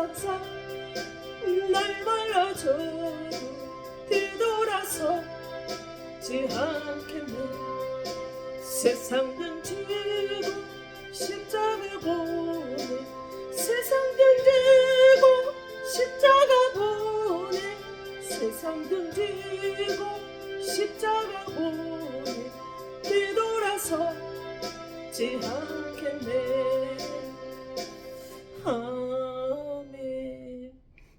항상 날 말려줘도 뒤돌아서 지 않겠네. 세상 등지고 십자가 보내, 세상 등지고 십자가 보내, 세상 등지고 십자가 보내, 뒤돌아서 지 않겠네. 아멘.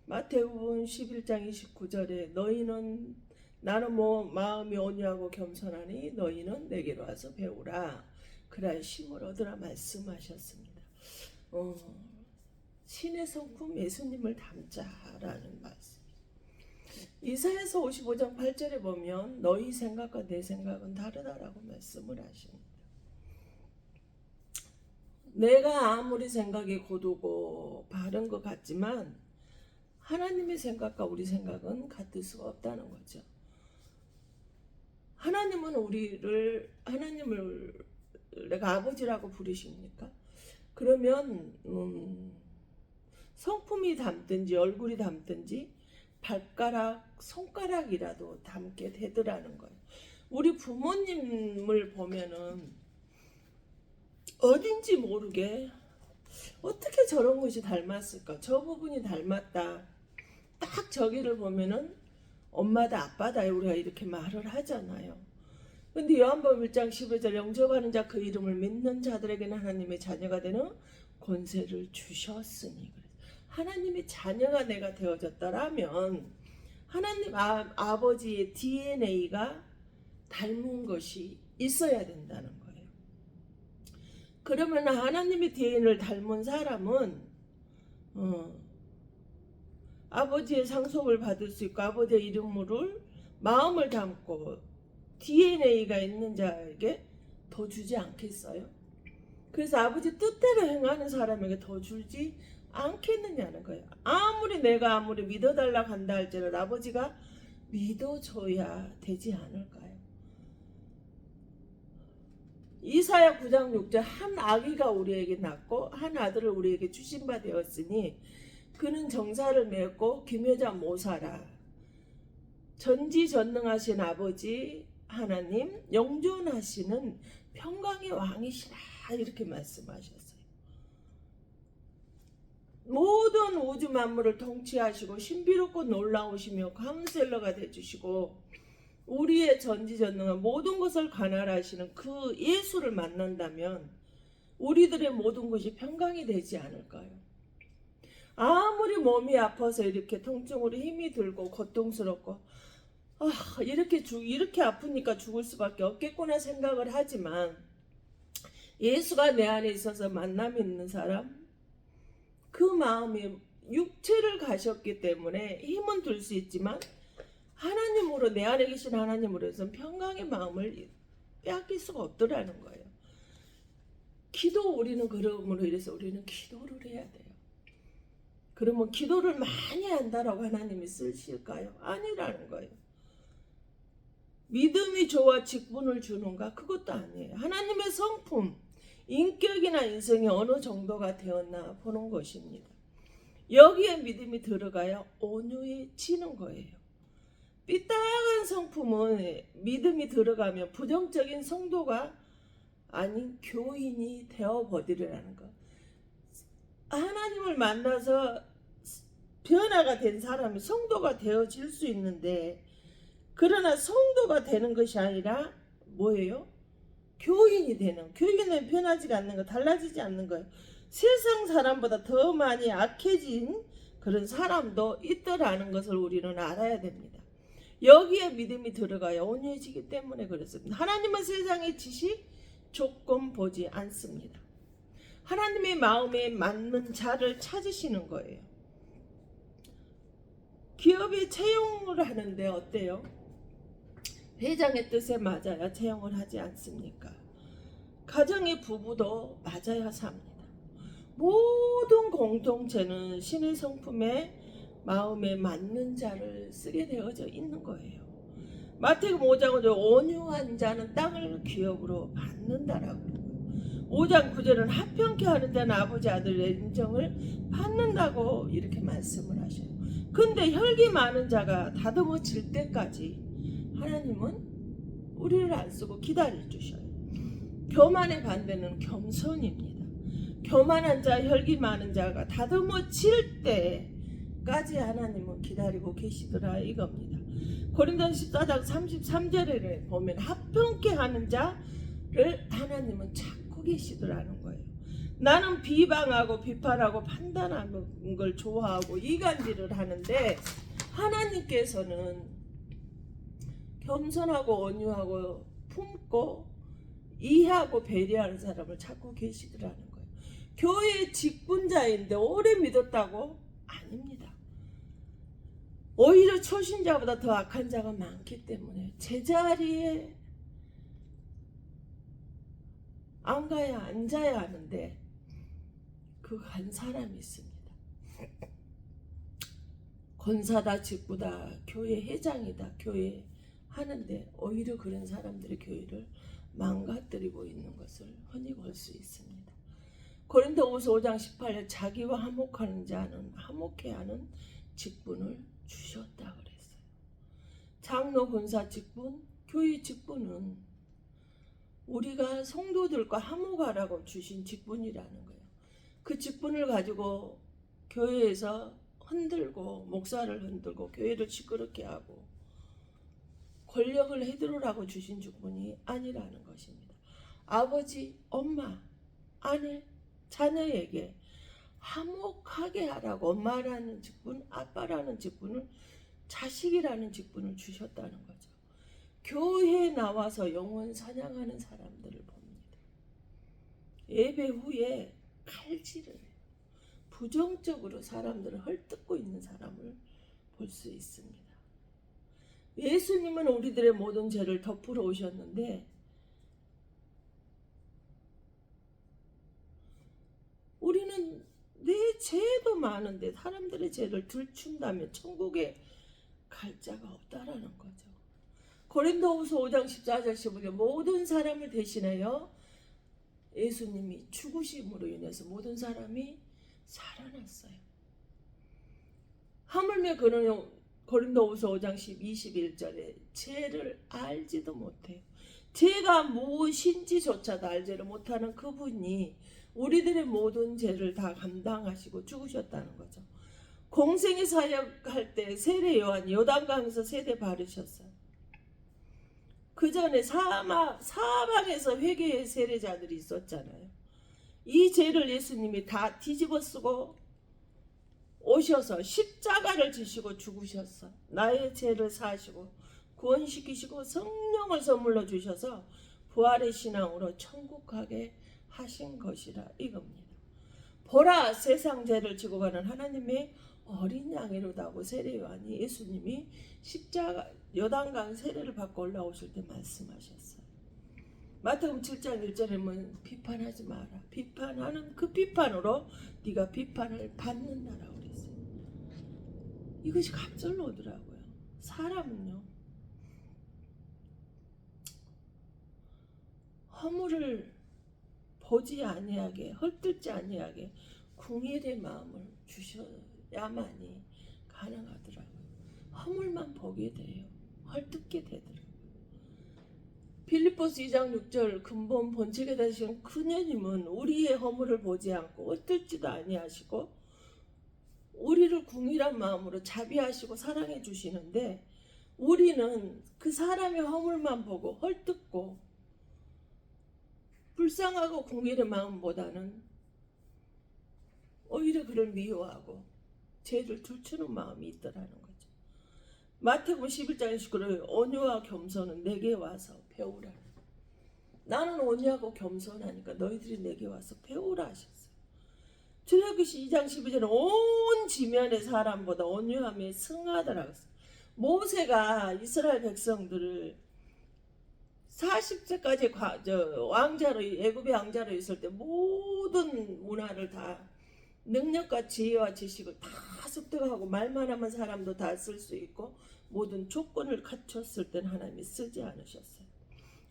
마태복음 11장 29절에 너희는 나는 마음이 온유하고 겸손하니 너희는 내게로 와서 배우라. 그래야 힘을 얻으라 말씀하셨습니다. 신의 성품 예수님을 닮자라는 말씀. 이사야서 55장 8절에 보면 너희 생각과 내 생각은 다르다라고 말씀을 하십니다. 내가 아무리 생각이 고두고 바른 것 같지만 하나님의 생각과 우리 생각은 같을 수가 없다는 거죠. 하나님은 하나님을 내가 아버지라고 부르십니까? 그러면 성품이 닮든지 얼굴이 닮든지 발가락, 손가락이라도 닮게 되더라는 거예요. 우리 부모님을 보면은 어딘지 모르게 어떻게 저런 것이 닮았을까? 저 부분이 닮았다. 딱 저기를 보면은 엄마다 아빠다 우리가 이렇게 말을 하잖아요. 근데 요한복음 1장 15절 영접하는 자 그 이름을 믿는 자들에게는 하나님의 자녀가 되는 권세를 주셨으니. 하나님의 자녀가 내가 되어졌다라면 하나님 아버지의 DNA가 닮은 것이 있어야 된다는 거예요. 그러면 하나님의 DNA를 닮은 사람은 아버지의 상속을 받을 수 있고 아버지의 이름을 마음을 담고 DNA가 있는 자에게 더 주지 않겠어요? 그래서 아버지 뜻대로 행하는 사람에게 더 주지 않겠느냐는 거예요. 내가 아무리 믿어달라고 한다 할지라도 아버지가 믿어줘야 되지 않을까요? 이사야 9장 6절 한 아기가 우리에게 낳고 한 아들을 우리에게 주신 바 되었으니 그는 정사를 맺고 기묘자 모사라. 전지전능하신 아버지 하나님 영존하시는 평강의 왕이시라 이렇게 말씀하셨어요. 모든 우주 만물을 통치하시고 신비롭고 놀라우시며 카운셀러가 되주시고 우리의 전지전능한 모든 것을 관할하시는 그 예수를 만난다면 우리들의 모든 것이 평강이 되지 않을까요? 아무리 몸이 아파서 이렇게 통증으로 힘이 들고 고통스럽고 이렇게 아프니까 죽을 수밖에 없겠구나 생각을 하지만 예수가 내 안에 있어서 만남이 있는 사람 그 마음이 육체를 가셨기 때문에 힘은 들 수 있지만 하나님으로 내 안에 계신 하나님으로 해서 평강의 마음을 빼앗길 수가 없더라는 거예요. 우리는 그러므로 이래서 우리는 기도를 해야 돼요. 그러면 기도를 많이 한다라고 하나님이 쓰실까요? 아니라는 거예요. 믿음이 좋아 직분을 주는가? 그것도 아니에요. 하나님의 성품, 인격이나 인성이 어느 정도가 되었나 보는 것입니다. 여기에 믿음이 들어가야 온유해지는 거예요. 삐딱한 성품은 믿음이 들어가면 부정적인 성도가 아닌 교인이 되어버리라는 거. 하나님을 만나서 변화가 된 사람이 성도가 되어질 수 있는데 그러나 성도가 되는 것이 아니라 뭐예요? 교인이 되는, 교인은 변하지 않는 거, 달라지지 않는 거예요. 세상 사람보다 더 많이 악해진 그런 사람도 있더라는 것을 우리는 알아야 됩니다. 여기에 믿음이 들어가야 온유해지기 때문에 그렇습니다. 하나님은 세상의 지식 조건 보지 않습니다. 하나님의 마음에 맞는 자를 찾으시는 거예요. 기업에 채용을 하는데 어때요? 회장의 뜻에 맞아야 채용을 하지 않습니까? 가정의 부부도 맞아야 삽니다. 모든 공동체는 신의 성품에 마음에 맞는 자를 쓰게 되어져 있는 거예요. 마태복음 5장 5절 온유한 자는 땅을 기업으로 받는다라고. 5장 9절은 합평케 하는 자는 아버지 아들의 인정을 받는다고 이렇게 말씀을 하셔요. 근데 혈기 많은 자가 다듬어질 때까지 하나님은 우리를 안 쓰고 기다려 주셔요. 교만의 반대는 겸손입니다. 교만한 자, 혈기 많은 자가 다듬어질 때까지 하나님은 기다리고 계시더라 이겁니다. 고린도전서 14장 33절에 보면 합평케 하는 자를 하나님은 찾고 계시더라는 거예요. 나는 비방하고 비판하고 판단하는 걸 좋아하고 이간질을 하는데 하나님께서는 겸손하고 온유하고 품고 이해하고 배려하는 사람을 찾고 계시더라는 거예요. 교회의 직분자인데 오래 믿었다고? 아닙니다. 오히려 초신자보다 더 악한 자가 많기 때문에 제자리에 앉아야 하는데 그 한 사람이 있습니다. 권사다, 직부다, 교회 회장이다, 교회 하는데 오히려 그런 사람들이 교회를 망가뜨리고 있는 것을 흔히 볼 수 있습니다. 고린도후서 5장 18절 자기와 화목하는 자는 화목해 하는 직분을 주셨다 그랬어요. 장로, 권사 직분, 교회 직분은 우리가 성도들과 화목하라고 주신 직분이라는 거예요. 그 직분을 가지고 교회에서 흔들고 목사를 흔들고 교회를 시끄럽게 하고 권력을 해들으라고 주신 직분이 아니라는 것입니다. 아버지, 엄마, 아내, 자녀에게 화목하게 하라고 엄마라는 직분, 아빠라는 직분을 자식이라는 직분을 주셨다는 거죠. 교회에 나와서 영혼 사냥하는 사람들을 봅니다. 예배 후에 칼질을 해요. 부정적으로 사람들을 헐뜯고 있는 사람을 볼 수 있습니다. 예수님은 우리들의 모든 죄를 덮으러 오셨는데 우리는 내 죄도 많은데 사람들의 죄를 들춘다면 천국에 갈 자가 없다라는 거죠. 고린도후서 5장 14절 15절 모든 사람을 대신하여 예수님이 죽으심으로 인해서 모든 사람이 살아났어요. 하물며 그는 고린도후서 5장 21절에 죄를 알지도 못해요. 죄가 무엇인지조차도 알지를 못하는 그분이 우리들의 모든 죄를 다 감당하시고 죽으셨다는 거죠. 공생의 사역할 때 세례 요한 요단강에서 세례 바르셨어요. 그 전에 사방에서 회개의 세례자들이 있었잖아요. 이 죄를 예수님이 다 뒤집어 쓰고 오셔서 십자가를 지시고 죽으셨어. 나의 죄를 사하시고 구원시키시고 성령을 선물로 주셔서 부활의 신앙으로 천국 가게 하신 것이라 이겁니다. 보라 세상 죄를 지고 가는 하나님의 어린 양이로다고 세례 요한이 예수님이 십자가 요단강 세례를 받고 올라오실 때 말씀하셨어요. 마태복음 7장 1절에 보면 비판하지 마라. 비판하는 그 비판으로 네가 비판을 받는다라고 그랬어요. 이것이 갑절로 오더라고요. 사람은요 허물을 보지 아니하게 헐뜯지 아니하게 궁일의 마음을 주셔야만이 가능하더라고요. 허물만 보게 돼요. 헐뜯게 되더라고요. 빌립보서 2장 6절 근본 본책에 대하신 그녀님은 우리의 허물을 보지 않고 헐뜯지도 아니하시고 우리를 궁일한 마음으로 자비하시고 사랑해 주시는데 우리는 그 사람의 허물만 보고 헐뜯고 불쌍하고 궁일의 마음보다는 오히려 그를 미워하고 죄를 들추는 마음이 있더라는 거죠. 마태복음 11장 19절에 온유와 겸손은 내게 와서 배우라. 나는 온유하고 겸손하니까 너희들이 내게 와서 배우라 하셨어요. 출애굽기 2장 12절에 온 지면의 사람보다 온유함에 승하더라고요. 모세가 이스라엘 백성들을 40세까지 왕자로 애굽의 왕자로 있을 때 모든 문화를 다 능력과 지혜와 지식을 다 습득하고 말만 하면 사람도 다 쓸 수 있고 모든 조건을 갖췄을 땐 하나님이 쓰지 않으셨어요.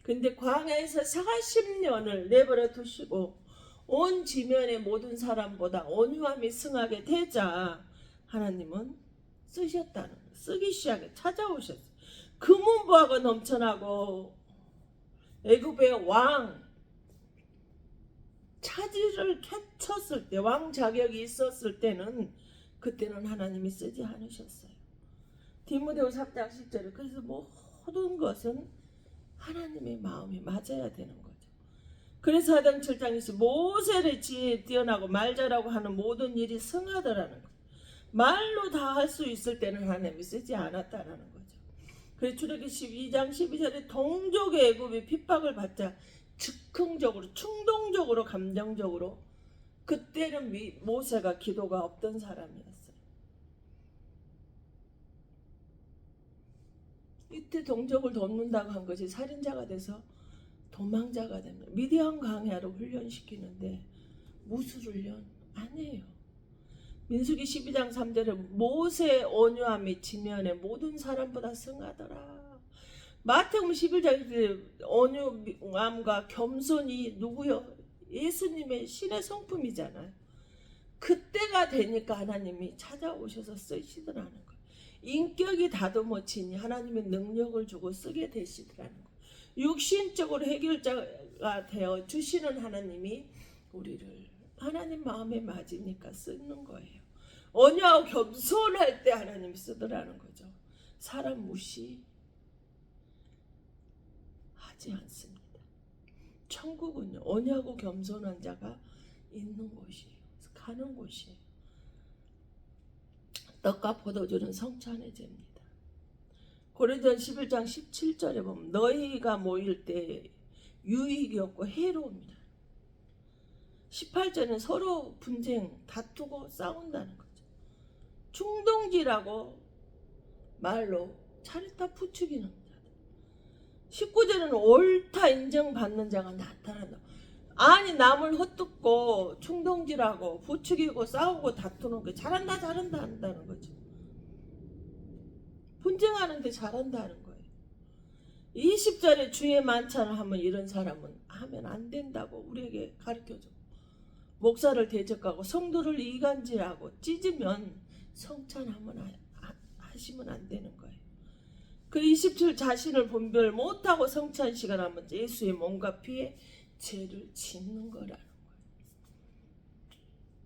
근데 광야에서 40년을 내버려 두시고 온 지면의 모든 사람보다 온유함이 승하게 되자 하나님은 쓰셨다는 거예요. 쓰기 시작해 찾아오셨어요. 금은보화가 넘쳐나고 애굽의 왕 차지를 캐쳤을 때, 왕 자격이 있었을 때는 그때는 하나님이 쓰지 않으셨어요. 디모데후 3장 10절에 그래서 모든 것은 하나님의 마음이 맞아야 되는 거죠. 그래서 사도행 7장에서 모세의 지혜에 뛰어나고 말 잘하고 하는 모든 일이 성하더라는 거예요. 말로 다 할 수 있을 때는 하나님이 쓰지 않았다라는 거죠. 그래서 출애굽기 12장 12절에 동족의 애굽이 핍박을 받자 즉흥적으로 충동적으로 감정적으로 그때는 모세가 기도가 없던 사람이었어요. 이때 동족을 돕는다고 한 것이 살인자가 돼서 도망자가 됩니다. 미디안 광야로 훈련시키는데 무술 훈련 아니에요. 민수기 12장 3절에 모세의 온유함이 지면에 모든 사람보다 승하더라. 마태복음 11장에 온유함과 겸손이 누구요? 예수님의 신의 성품이잖아요. 그때가 되니까 하나님이 찾아오셔서 쓰시더라는 거예요. 인격이 다듬어지니 하나님의 능력을 주고 쓰게 되시더라는 거예요. 육신적으로 해결자가 되어 주시는 하나님이 우리를 하나님 마음에 맞으니까 쓰는 거예요. 온유하고 겸손할 때 하나님이 쓰더라는 거죠. 사람 무시 하지 않습니다. 천국은요, 온유하고 겸손한 자가 있는 곳이에요. 가는 곳이에요. 떡과 포도주는 성찬의 제입니다. 고린도전서 11장 17절에 보면 너희가 모일 때 유익이 없고 해로웁니다. 18절은 서로 분쟁, 다투고 싸운다는 거죠. 충동질하고 말로 차례타 부추기는 자들. 19절은 옳다 인정받는 자가 나타난다. 아니 남을 헛듣고 충동질하고 부추기고 싸우고 다투는 게 잘한다 한다는 거죠. 분쟁하는데 잘한다는 거예요. 20절에 주의 만찬을 하면 이런 사람은 하면 안 된다고 우리에게 가르쳐줘. 목사를 대적하고 성도를 이간질하고 찢으면 성찬하면 하시면 안 되는 거예요. 그 27 자신을 분별 못하고 성찬 시간 하면 예수의 몸과 피에 죄를 짓는 거라는 거예요.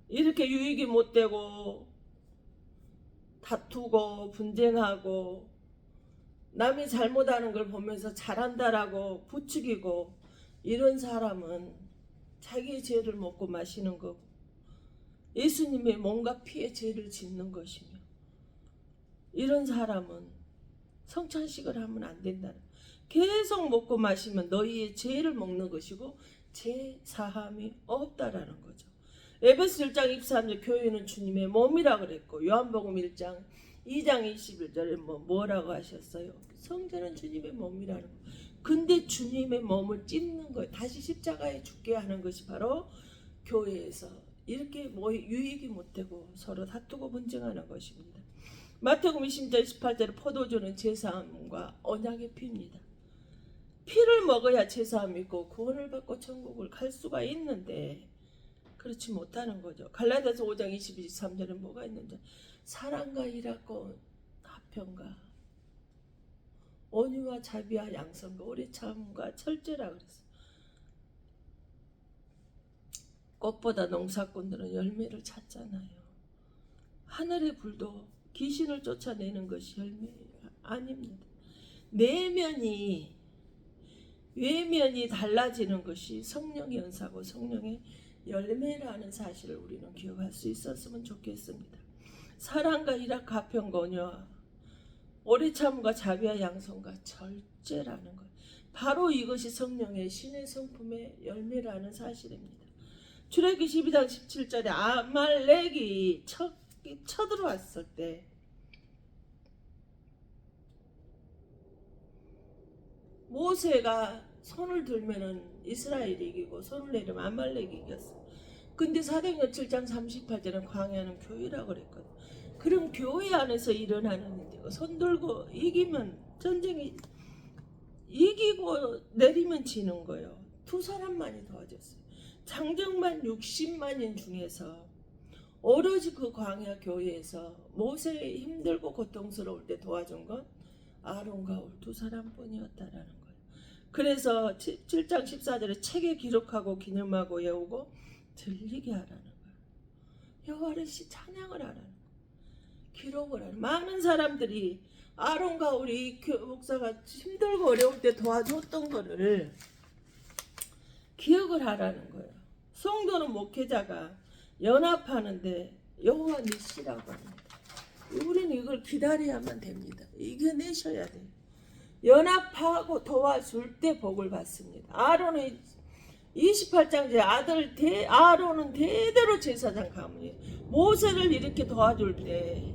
이렇게 유익이 못 되고 다투고 분쟁하고 남이 잘못하는 걸 보면서 잘한다라고 부추기고 이런 사람은 자기의 죄를 먹고 마시는 거고 예수님의 몸과 피에 죄를 짓는 것이며 이런 사람은 성찬식을 하면 안 된다는 거예요. 계속 먹고 마시면 너희의 죄를 먹는 것이고 죄 사함이 없다라는 거죠. 에베소 1장 23절 교회는 주님의 몸이라 그랬고 요한복음 1장 2장 21절에 뭐라고 하셨어요? 성전은 주님의 몸이라는 거. 근데 주님의 몸을 찢는 거예요. 다시 십자가에 죽게 하는 것이 바로 교회에서 이렇게 유익이 못되고 서로 다투고 분쟁하는 것입니다. 마태복음 20장 18절에 포도주는 제사함과 언약의 피입니다. 피를 먹어야 제사함이 있고 구원을 받고 천국을 갈 수가 있는데 그렇지 못하는 거죠. 갈라디아서 5장 22, 23절에 뭐가 있는지 사랑과 일하고 화평과 온유와 자비와 양선과 오래 참과 철저라 그랬어요. 꽃보다 농사꾼들은 열매를 찾잖아요. 하늘의 불도 귀신을 쫓아내는 것이 열매 아닙니다. 외면이 달라지는 것이 성령의 연사고 성령의 열매라는 사실을 우리는 기억할 수 있었으면 좋겠습니다. 사랑과 희락, 화평과 온유와 오래 참음과 자비와 양선과 절제라는 것. 바로 이것이 성령의 신의 성품의 열매라는 사실입니다. 출애굽기 12장 17절에 아말렉이 쳐들어왔을 때 모세가 손을 들면은 이스라엘이 이기고 손을 내리면 아말렉이 이겼어. 근데 사도행전 7장 38절은 광야는 교회라고 그랬거든. 그럼 교회 안에서 일어나는 일이고 손 들고 이기면 전쟁이 이기고 내리면 지는 거예요. 두 사람만이 도와줬어요. 장정만 60만인 중에서 오로지 그 광야 교회에서 모세의 힘들고 고통스러울 때 도와준 건 아론과 홀 두 사람뿐이었다라는 거예요. 그래서 7장 14절에 책에 기록하고 기념하고 외우고 들리게 하라는 거예요. 여호와를 찬양을 하라는 거예요. 기록을 하는. 많은 사람들이 아론과 우리 목사가 힘들고 어려울 때 도와줬던 거를 기억을 하라는 거예요. 성도는 목회자가 연합하는데 여호와 니시라고 합니다. 우리는 이걸 기다려야만 됩니다. 이겨내셔야 돼요. 연합하고 도와줄 때 복을 받습니다. 아론의 28장째 아들 아론은 대대로 제사장 가문이에요. 모세를 이렇게 도와줄 때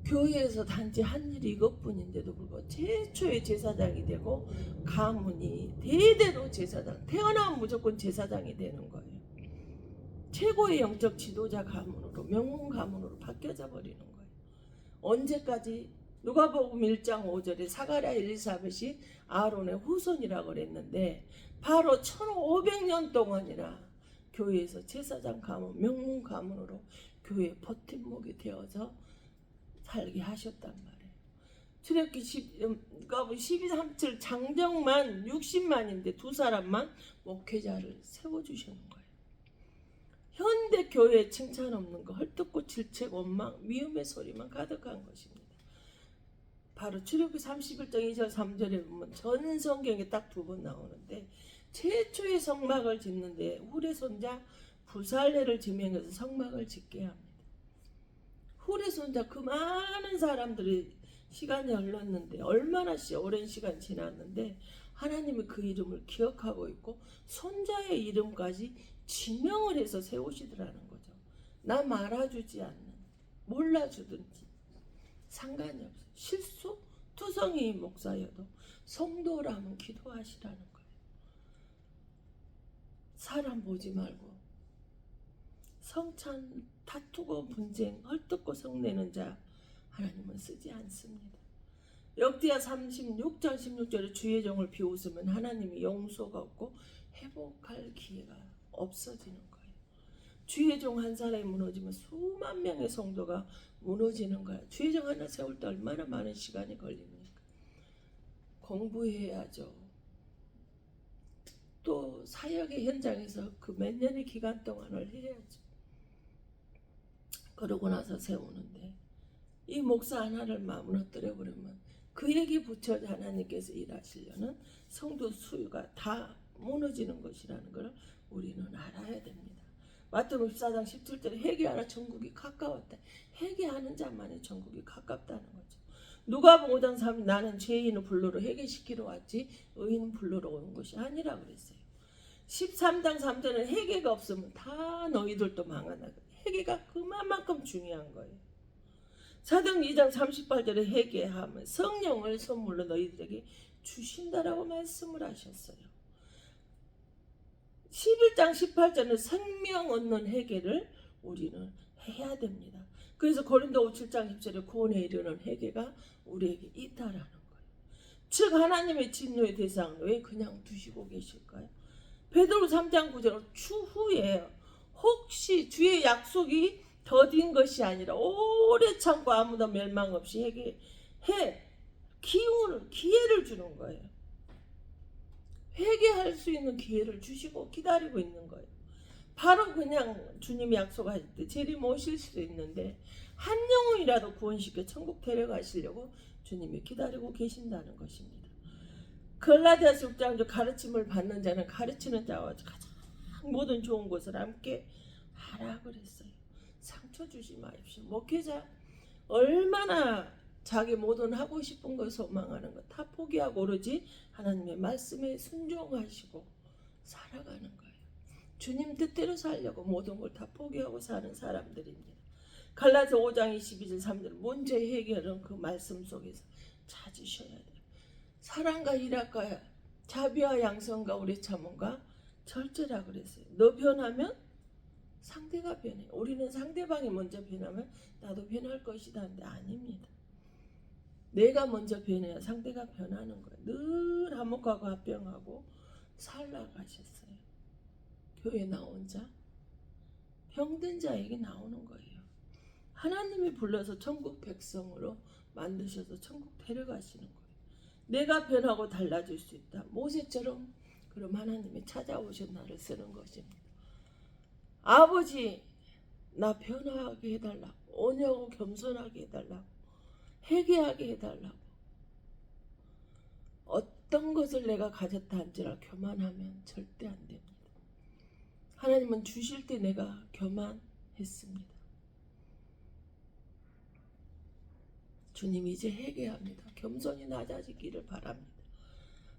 교회에서 단지 한 일이 이것뿐인데도 불구하고 최초의 제사장이 되고 가문이 대대로 제사장, 태어나면 무조건 제사장이 되는 거예요. 최고의 영적 지도자 가문으로, 명문 가문으로 바뀌어져 버리는 거예요. 언제까지? 누가복음 1장 5절에 사가랴 엘리사벳이 아론의 후손이라고 그랬는데 바로 1500년 동안이나 교회에서 제사장 가문, 명문 가문으로 교회의 버팀목이 되어서 살게 하셨단 말이에요. 출애굽기 12:3절 장정만 60만인데 두 사람만 목회자를 세워주시는 거예요. 현대 교회에 칭찬 없는 거, 헐뜯고 질책, 원망, 미움의 소리만 가득한 것입니다. 바로 출애굽기 31장 2절 3절에 보면 전 성경에 딱 두 번 나오는데 최초의 성막을 짓는데 훌의 손자 부살레를 지명해서 성막을 짓게 합니다. 훌의 손자 그 많은 사람들이 시간이 흘렀는데 얼마나 오랜 시간 지났는데 하나님이 그 이름을 기억하고 있고 손자의 이름까지 지명을 해서 세우시더라는 거죠. 나 말아주지 않는, 몰라주든지 상관이 없어요. 실수? 투성이 목사여도 성도라면 기도하시라는 거예요. 사람 보지 말고 성찬, 다투고 분쟁, 헐뜯고 성내는 자 하나님은 쓰지 않습니다. 역대하 36장 16절에 주의 종을 비웃으면 하나님이 용서가 없고 회복할 기회가 없어지는 거예요. 주의 종 한 사람이 무너지면 수만 명의 성도가 무너지는 거예요. 주의 종 하나 세울 때 얼마나 많은 시간이 걸립니까? 공부해야죠. 또 사역의 현장에서 그 몇 년의 기간 동안을 해야죠. 그러고 나서 세우는데 이 목사 하나를 무너뜨려 버리면 그에게 붙여 하나님께서 일하시려는 성도 수요가 다 무너지는 것이라는 것을 우리는 알아야 됩니다. 마태복음 14장 17절에 회개하라 천국이 가까웠다. 회개하는 자만이 천국이 가깝다는 거죠. 누가복음 5장 3절 나는 죄인을 불러러 회개시키러 왔지 의인은 불러러 온 것이 아니라 그랬어요. 13장 3절은 회개가 없으면 다 너희들도 망한다. 회개가 그만큼 중요한 거예요. 사도행 2장 38절에 회개하면 성령을 선물로 너희들에게 주신다라고 말씀을 하셨어요. 11장 18절은 생명 얻는 회개를 우리는 해야 됩니다. 그래서 고린도 7장 10절에 구원에 이르는 회개가 우리에게 있다라는 거예요. 즉 하나님의 진노의 대상을 왜 그냥 두시고 계실까요? 베드로 3장 9절 추후에 혹시 주의 약속이 더딘 것이 아니라 오래 참고 아무도 멸망 없이 회개해 기회를 주는 거예요. 회개할 수 있는 기회를 주시고 기다리고 있는 거예요. 바로 그냥 주님이 약속하실 때 재림 오실 수도 있는데 한 영혼이라도 구원시켜 천국 데려가시려고 주님이 기다리고 계신다는 것입니다. 갈라디아서 6장 가르침을 받는 자는 가르치는 자와 가장 모든 좋은 것을 함께 하라 그랬어요. 상처 주지 마십시오. 목회자 얼마나 자기 모든 하고 싶은 걸 소망하는 것 다 포기하고 오로지 하나님의 말씀에 순종하시고 살아가는 거예요. 주님 뜻대로 살려고 모든 걸 다 포기하고 사는 사람들입니다. 갈라디아서 5장 22절 3절 문제의 해결은 그 말씀 속에서 찾으셔야 돼요. 사랑과 일학과 자비와 양성과 우리 참음과 절제라 그랬어요. 너 변하면 상대가 변해. 우리는 상대방이 먼저 변하면 나도 변할 것이다. 근데 아닙니다. 내가 먼저 변해야 상대가 변하는 거예요. 늘 한몫하고 합병하고 살아가셨어요. 교회 나온 자, 병든 자에게 나오는 거예요. 하나님이 불러서 천국 백성으로 만드셔서 천국 데려가시는 거예요. 내가 변하고 달라질 수 있다. 모세처럼 그럼 하나님이 찾아오셔 나를 쓰는 것입니다. 아버지, 나 변화하게 해달라고, 온유하고 겸손하게 해달라고, 회개하게 해달라고. 어떤 것을 내가 가졌다 한지라 교만하면 절대 안 됩니다. 하나님은 주실 때 내가 교만했습니다. 주님 이제 회개합니다. 겸손히 낮아지기를 바랍니다.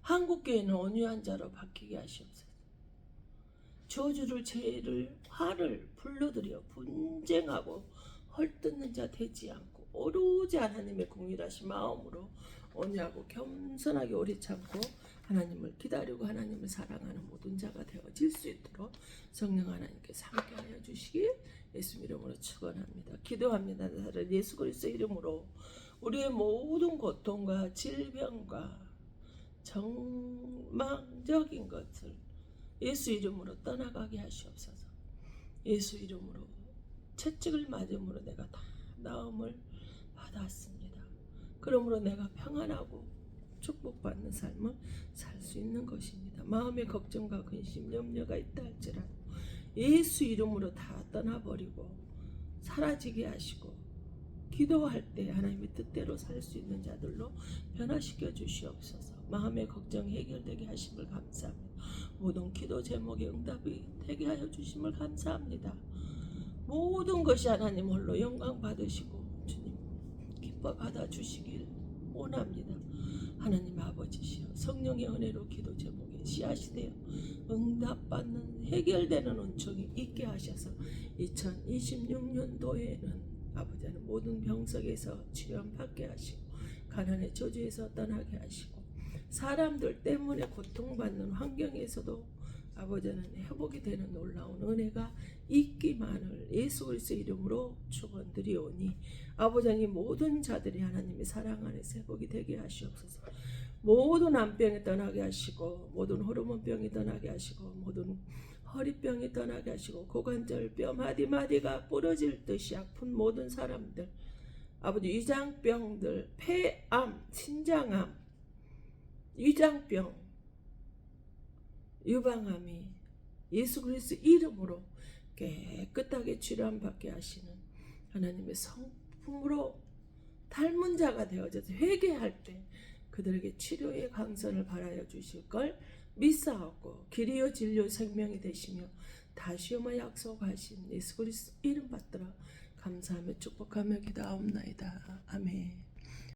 한국교회는 온유한 자로 바뀌게 하시옵소서. 저주를 죄를 화를 불러들여 분쟁하고 헐뜯는 자 되지 않고 오로지 하나님의 공일하신 마음으로 온유하고 겸손하게 오래 참고 하나님을 기다리고 하나님을 사랑하는 모든 자가 되어질 수 있도록 성령 하나님께서 함께하여 주시길 예수 이름으로 축원합니다. 기도합니다. 나를 예수 그리스도 이름으로 우리의 모든 고통과 질병과 정망적인 것을 예수 이름으로 떠나가게 하시옵소서. 예수 이름으로 채찍을 맞음으로 내가 다 나음을 받았습니다. 그러므로 내가 평안하고 축복받는 삶을 살 수 있는 것입니다. 마음의 걱정과 근심, 염려가 있다 할지라도 예수 이름으로 다 떠나버리고 사라지게 하시고 기도할 때 하나님의 뜻대로 살 수 있는 자들로 변화시켜 주시옵소서. 마음의 걱정 해결되게 하심을 감사합니다. 모든 기도 제목의 응답이 되게 하여 주심을 감사합니다. 모든 것이 하나님 홀로 영광 받으시고 주님 기뻐 받아주시길 원합니다. 하나님 아버지시여 성령의 은혜로 기도 제목에 씨앗이 되어 응답받는 해결되는 은총이 있게 하셔서 2026년도에는 아버지는 모든 병석에서 치료받게 하시고 가난의 저주에서 떠나게 하시고 사람들 때문에 고통받는 환경에서도 아버지는 회복이 되는 놀라운 은혜가 있기만을 예수 그리스도 이름으로 축원드리오니 아버지님 모든 자들이 하나님의 사랑 안에서 회복이 되게 하시옵소서. 모든 암병이 떠나게 하시고 모든 호르몬병이 떠나게 하시고 모든 허리병이 떠나게 하시고 고관절 뼈 마디마디가 부러질 듯이 아픈 모든 사람들 아버지 위장병들 폐암 신장암 위장병 유방암이 예수 그리스도 이름으로 깨끗하게 치료받게 하시는 하나님의 성품으로 닮은 자가 되어져서 회개할 때 그들에게 치료의 강선을 바라여 주실 걸 믿사옵고 길이요 진료 생명이 되시며 다시 오마 약속하신 예수 그리스도 이름 받들어 감사하며 축복하며 기도하옵나이다. 아멘.